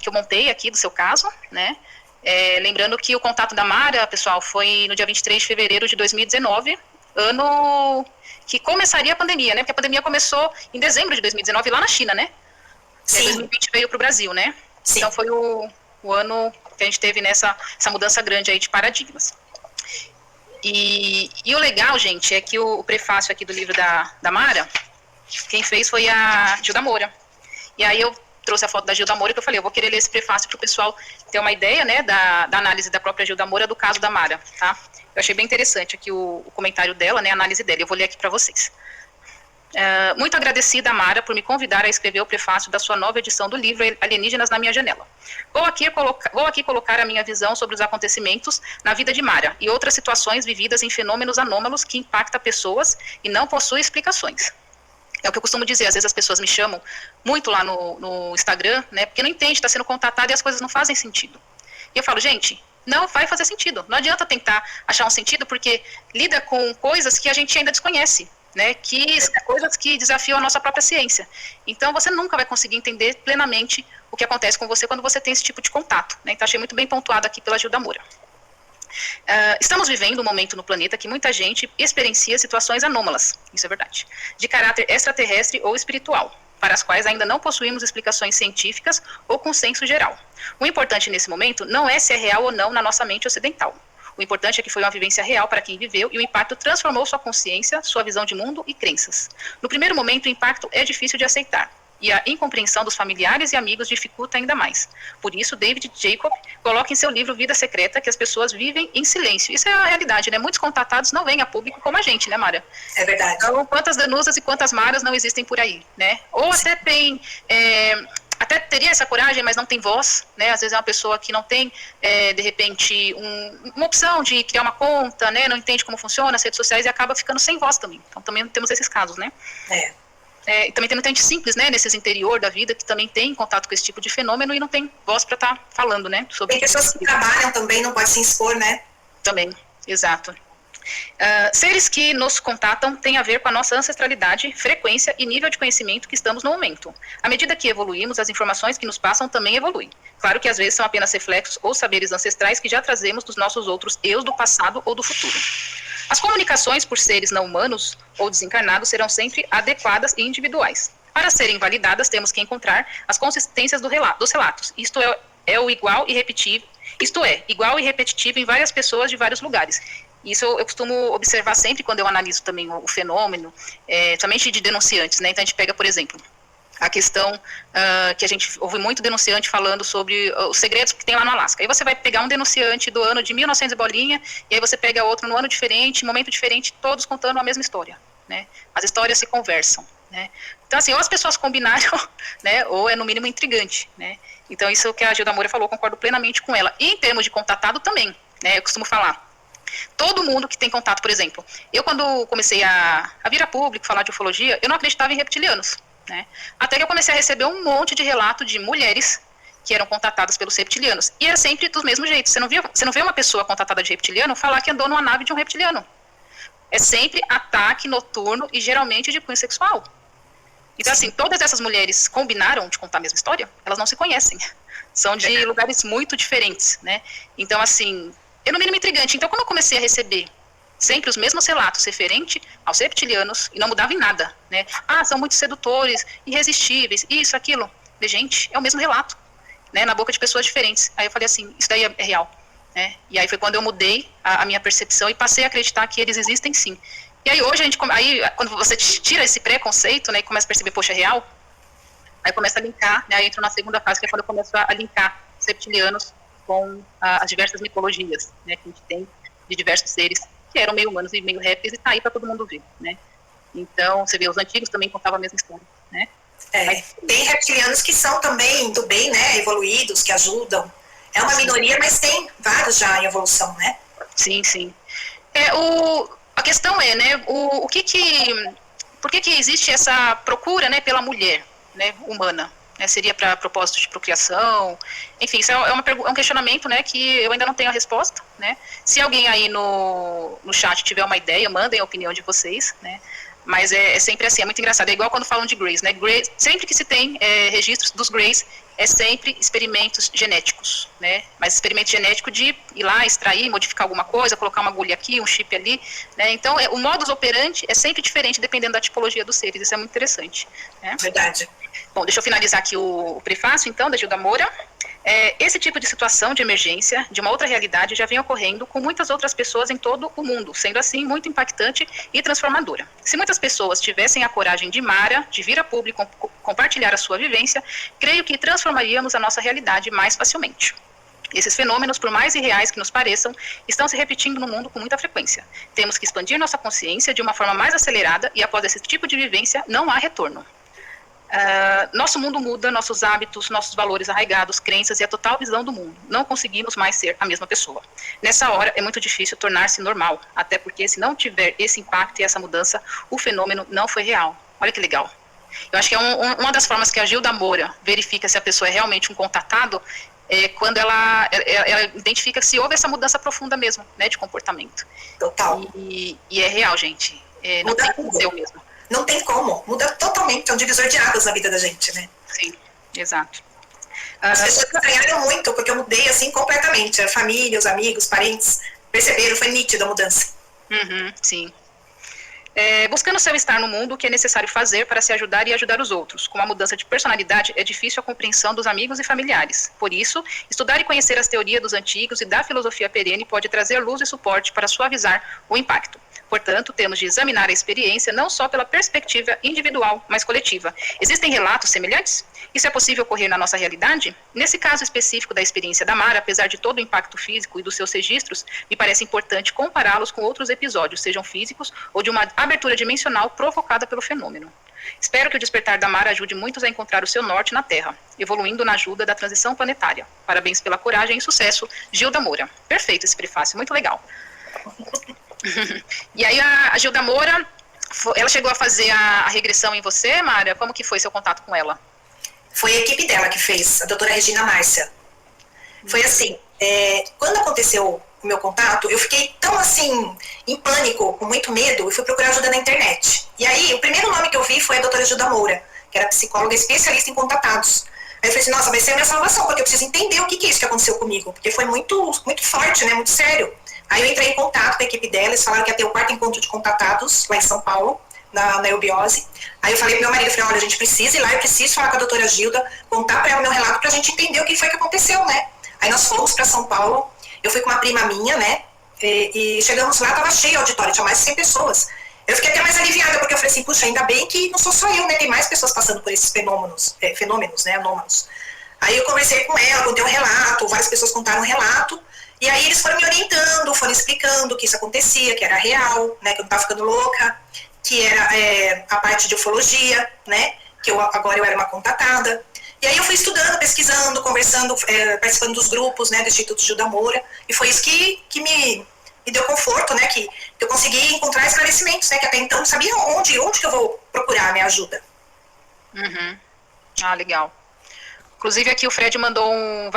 que eu montei aqui do seu caso, né? Lembrando que o contato da Mara, pessoal, foi no dia 23 de fevereiro de 2019, ano que começaria a pandemia, né? Porque a pandemia começou em dezembro de 2019 lá na China, né? Sim. 2020 veio para o Brasil, né? Sim. Então foi o ano que a gente teve essa mudança grande aí de paradigmas. E o legal, gente, é que o prefácio aqui do livro da Mara, quem fez foi a Gilda Moura. E aí eu trouxe a foto da Gilda Moura, que eu falei, eu vou querer ler esse prefácio para o pessoal ter uma ideia, né, da análise da própria Gilda Moura do caso da Mara, tá? Eu achei bem interessante aqui o comentário dela, né, a análise dela, eu vou ler aqui para vocês. Muito agradecida, Mara, por me convidar a escrever o prefácio da sua nova edição do livro Alienígenas na Minha Janela. Vou aqui colocar a minha visão sobre os acontecimentos na vida de Mara e outras situações vividas em fenômenos anômalos que impactam pessoas e não possuem explicações. É o que eu costumo dizer, às vezes as pessoas me chamam muito lá no Instagram, né, porque não entende, está sendo contatado e as coisas não fazem sentido. E eu falo, gente, não vai fazer sentido, não adianta tentar achar um sentido, porque lida com coisas que a gente ainda desconhece, né, coisas que desafiam a nossa própria ciência. Então você nunca vai conseguir entender plenamente o que acontece com você quando você tem esse tipo de contato, né, então achei muito bem pontuado aqui pela Gilda Moura. Estamos vivendo um momento no planeta que muita gente experiencia situações anômalas, isso é verdade, de caráter extraterrestre ou espiritual, para as quais ainda não possuímos explicações científicas ou consenso geral. O importante nesse momento não é se é real ou não na nossa mente ocidental. O importante é que foi uma vivência real para quem viveu e o impacto transformou sua consciência, sua visão de mundo e crenças. No primeiro momento, o impacto é difícil de aceitar e a incompreensão dos familiares e amigos dificulta ainda mais. Por isso, David Jacob coloca em seu livro Vida Secreta que as pessoas vivem em silêncio. Isso é a realidade, né? Muitos contatados não vêm a público como a gente, né, Mara? É verdade. Então, quantas Danusas e quantas Maras não existem por aí, né? Ou até tem... até teria essa coragem, mas não tem voz, né? Às vezes é uma pessoa que não tem, de repente, uma opção de criar uma conta, né? Não entende como funciona as redes sociais e acaba ficando sem voz também. Então, também temos esses casos, né? Também tem muita gente simples, né, nesses interior da vida, que também tem contato com esse tipo de fenômeno e não tem voz para estar falando, né? Sobre tem pessoas que trabalham também, não pode se expor, né? Também, exato. Seres que nos contatam têm a ver com a nossa ancestralidade, frequência e nível de conhecimento que estamos no momento. À medida que evoluímos, as informações que nos passam também evoluem. Claro que às vezes são apenas reflexos ou saberes ancestrais que já trazemos dos nossos outros eus do passado ou do futuro. As comunicações por seres não humanos ou desencarnados serão sempre adequadas e individuais. Para serem validadas, temos que encontrar as consistências dos relatos. Isto é igual e repetitivo em várias pessoas de vários lugares. Isso eu costumo observar sempre quando eu analiso também o fenômeno, somente de denunciantes, né? Então a gente pega, por exemplo, a questão que a gente ouve muito denunciante falando sobre os segredos que tem lá no Alasca. Aí você vai pegar um denunciante do ano de 1900 e bolinha, e aí você pega outro no ano diferente, momento diferente, todos contando a mesma história, né? As histórias se conversam, né? Então assim, ou as pessoas combinaram, né, ou é no mínimo intrigante, né? Então isso que a Gilda Moura falou, concordo plenamente com ela. E em termos de contatado também, né, eu costumo falar, todo mundo que tem contato, por exemplo, eu quando comecei a vir a público, falar de ufologia, eu não acreditava em reptilianos, né? Até que eu comecei a receber um monte de relato de mulheres que eram contatadas pelos reptilianos. E era sempre do mesmo jeito. Você não vê uma pessoa contatada de reptiliano falar que andou numa nave de um reptiliano. É sempre ataque noturno e geralmente de cunho sexual. Então, assim, todas essas mulheres combinaram de contar a mesma história, elas não se conhecem. São de lugares muito diferentes, né? Então, assim, é no mínimo intrigante. Então, quando eu comecei a receber sempre os mesmos relatos referente aos reptilianos, e não mudava em nada, né? São muito sedutores, irresistíveis, isso, aquilo. De gente, é o mesmo relato, né? Na boca de pessoas diferentes. Aí eu falei assim, isso daí é real, né? E aí foi quando eu mudei a minha percepção e passei a acreditar que eles existem sim. E aí hoje quando você tira esse preconceito, né, e começa a perceber, poxa, é real, aí começa a linkar, né? Aí entro na segunda fase, que é quando eu começo a linkar os reptilianos com as diversas mitologias, né, que a gente tem de diversos seres que eram meio humanos e meio répteis, e tá aí para todo mundo ver, né? Então, você vê, os antigos também contavam a mesma história, né? Tem reptilianos que são também do bem, né, evoluídos, que ajudam. É uma minoria, mas tem vários já em evolução, né? Sim, sim. A questão é, né, por que existe essa procura, né, pela mulher, né, humana? Seria para propósito de procriação, enfim, isso é um questionamento, né, que eu ainda não tenho a resposta, né. Se alguém aí no chat tiver uma ideia, mandem a opinião de vocês, né, mas é sempre assim, é muito engraçado, é igual quando falam de Greys, né, Greys, sempre que se tem registros dos Greys, é sempre experimentos genéticos, né? Mas experimento genético de ir lá, extrair, modificar alguma coisa, colocar uma agulha aqui, um chip ali, né? Então, o modus operandi é sempre diferente dependendo da tipologia dos seres, isso é muito interessante, né? Verdade. Bom, deixa eu finalizar aqui o prefácio, então, da Gilda Moura. Esse tipo de situação de emergência, de uma outra realidade, já vem ocorrendo com muitas outras pessoas em todo o mundo, sendo assim muito impactante e transformadora. Se muitas pessoas tivessem a coragem de Mara, de vir a público compartilhar a sua vivência, creio que transformaríamos a nossa realidade mais facilmente. Esses fenômenos, por mais irreais que nos pareçam, estão se repetindo no mundo com muita frequência. Temos que expandir nossa consciência de uma forma mais acelerada e, após esse tipo de vivência, não há retorno. Nosso mundo muda, nossos hábitos, nossos valores arraigados, crenças e a total visão do mundo. Não conseguimos mais ser a mesma pessoa. Nessa hora é muito difícil tornar-se normal, até porque se não tiver esse impacto e essa mudança, o fenômeno não foi real. Olha que legal. Eu acho que é uma das formas que a Gilda Moura verifica se a pessoa é realmente um contatado, quando ela identifica se houve essa mudança profunda mesmo, né, de comportamento. Total. E é real, gente. Não tem como ser o mesmo. Não tem como, muda totalmente, é um divisor de águas na vida da gente, né? Sim, exato. As pessoas estranharam muito, porque eu mudei assim completamente, a família, os amigos, parentes, perceberam, foi nítida a mudança. Sim. Buscando seu estar no mundo, o que é necessário fazer para se ajudar e ajudar os outros. Com a mudança de personalidade, é difícil a compreensão dos amigos e familiares. Por isso, estudar e conhecer as teorias dos antigos e da filosofia perene pode trazer luz e suporte para suavizar o impacto. Portanto, temos de examinar a experiência não só pela perspectiva individual, mas coletiva. Existem relatos semelhantes? Isso é possível ocorrer na nossa realidade? Nesse caso específico da experiência da Mara, apesar de todo o impacto físico e dos seus registros, me parece importante compará-los com outros episódios, sejam físicos ou de uma abertura dimensional provocada pelo fenômeno. Espero que o despertar da Mara ajude muitos a encontrar o seu norte na Terra, evoluindo na ajuda da transição planetária. Parabéns pela coragem e sucesso, Gilda Moura. Perfeito esse prefácio, muito legal. E aí a Gilda Moura, ela chegou a fazer a regressão em você, Mara? Como que foi seu contato com ela? Foi a equipe dela que fez, a doutora Regina Márcia. Foi assim, quando aconteceu o meu contato, eu fiquei tão assim, em pânico, com muito medo, e fui procurar ajuda na internet. E aí, o primeiro nome que eu vi foi a doutora Gilda Moura, que era psicóloga especialista em contatados. Aí eu falei assim, nossa, vai ser a minha salvação, porque eu preciso entender o que é isso que aconteceu comigo, porque foi muito, muito forte, né, muito sério. Aí eu entrei em contato com a equipe dela, eles falaram que ia ter o 4º encontro de contatados, lá em São Paulo, na eubiose. Aí eu falei pro meu marido, falei, olha, a gente precisa ir lá, eu preciso falar com a doutora Gilda, contar pra ela o meu relato pra gente entender o que foi que aconteceu, né? Aí nós fomos pra São Paulo, eu fui com uma prima minha, né? E chegamos lá, tava cheio o auditório, tinha mais de 100 pessoas. Eu fiquei até mais aliviada, porque eu falei assim, puxa, ainda bem que não sou só eu, né? Tem mais pessoas passando por esses fenômenos, né? Anômalos. Aí eu conversei com ela, contei um relato, várias pessoas contaram um relato, e aí eles foram me orientando, foram explicando que isso acontecia, que era real, né? Que eu não tava ficando louca, que era a parte de ufologia, né? Que agora eu era uma contatada. E aí eu fui estudando, pesquisando, conversando, participando dos grupos, né, do Instituto Gilda Moura, e foi isso que me deu conforto, né, que eu consegui encontrar esclarecimentos, né, que até então não sabia onde que eu vou procurar a minha ajuda. Ah, legal. Inclusive aqui o Fred mandou um...